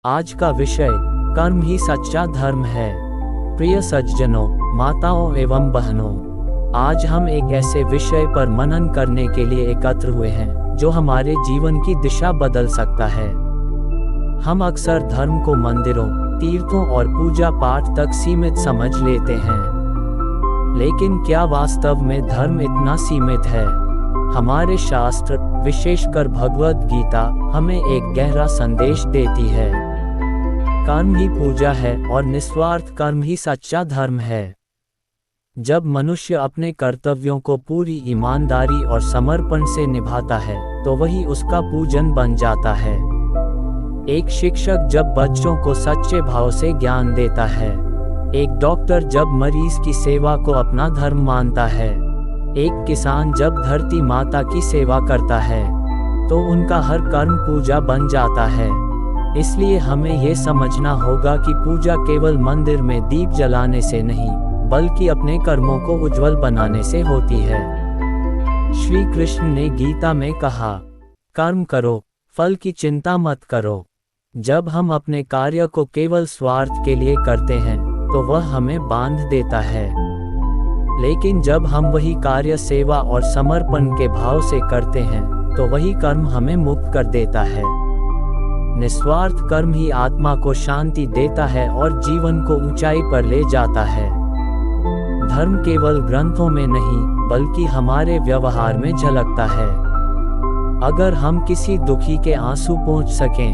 आज का विषय कर्म ही सच्चा धर्म है। प्रिय सज्जनों, माताओं एवं बहनों, आज हम एक ऐसे विषय पर मनन करने के लिए एकत्र हुए हैं जो हमारे जीवन की दिशा बदल सकता है। हम अक्सर धर्म को मंदिरों, तीर्थों और पूजा पाठ तक सीमित समझ लेते हैं, लेकिन क्या वास्तव में धर्म इतना सीमित है? हमारे शास्त्र, विशेषकर भगवद गीता, हमें एक गहरा संदेश देती है। कर्म ही पूजा है और निस्वार्थ कर्म ही सच्चा धर्म है। जब मनुष्य अपने कर्तव्यों को पूरी ईमानदारी और समर्पण से निभाता है तो वही उसका पूजन बन जाता है। एक शिक्षक जब बच्चों को सच्चे भाव से ज्ञान देता है, एक डॉक्टर जब मरीज की सेवा को अपना धर्म मानता है, एक किसान जब धरती माता की सेवा करता है, तो उनका हर कर्म पूजा बन जाता है। इसलिए हमें ये समझना होगा कि पूजा केवल मंदिर में दीप जलाने से नहीं, बल्कि अपने कर्मों को उज्जवल बनाने से होती है। श्री कृष्ण ने गीता में कहा, कर्म करो, फल की चिंता मत करो। जब हम अपने कार्य को केवल स्वार्थ के लिए करते हैं तो वह हमें बांध देता है, लेकिन जब हम वही कार्य सेवा और समर्पण के भाव से करते हैं तो वही कर्म हमें मुक्त कर देता है। निस्वार्थ कर्म ही आत्मा को शांति देता है और जीवन को ऊंचाई पर ले जाता है। धर्म केवल ग्रंथों में नहीं, बल्कि हमारे व्यवहार में झलकता है। अगर हम किसी दुखी के आंसू पोंछ सकें,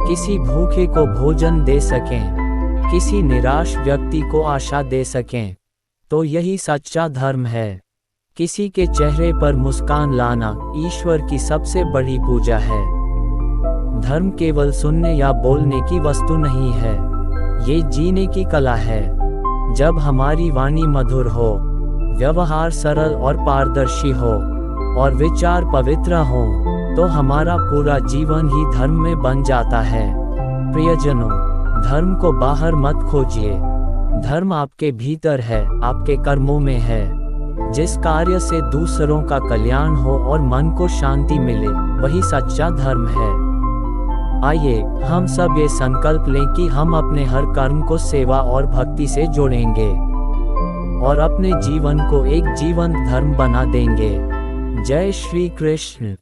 किसी भूखे को भोजन दे सकें, किसी निराश व्यक्ति को आशा दे सकें, तो यही सच्चा धर्म है। किसी के चेहरे पर मुस्कान लाना ईश्वर की सबसे बड़ी पूजा है। धर्म केवल सुनने या बोलने की वस्तु नहीं है, ये जीने की कला है। जब हमारी वाणी मधुर हो, व्यवहार सरल और पारदर्शी हो और विचार पवित्र हो, तो हमारा पूरा जीवन ही धर्म में बन जाता है। प्रियजनों, धर्म को बाहर मत खोजिए, धर्म आपके भीतर है, आपके कर्मों में है। जिस कार्य से दूसरों का कल्याण हो और मन को शांति मिले, वही सच्चा धर्म है। आइए हम सब ये संकल्प लें कि हम अपने हर कर्म को सेवा और भक्ति से जोड़ेंगे और अपने जीवन को एक जीवंत धर्म बना देंगे। जय श्री कृष्ण।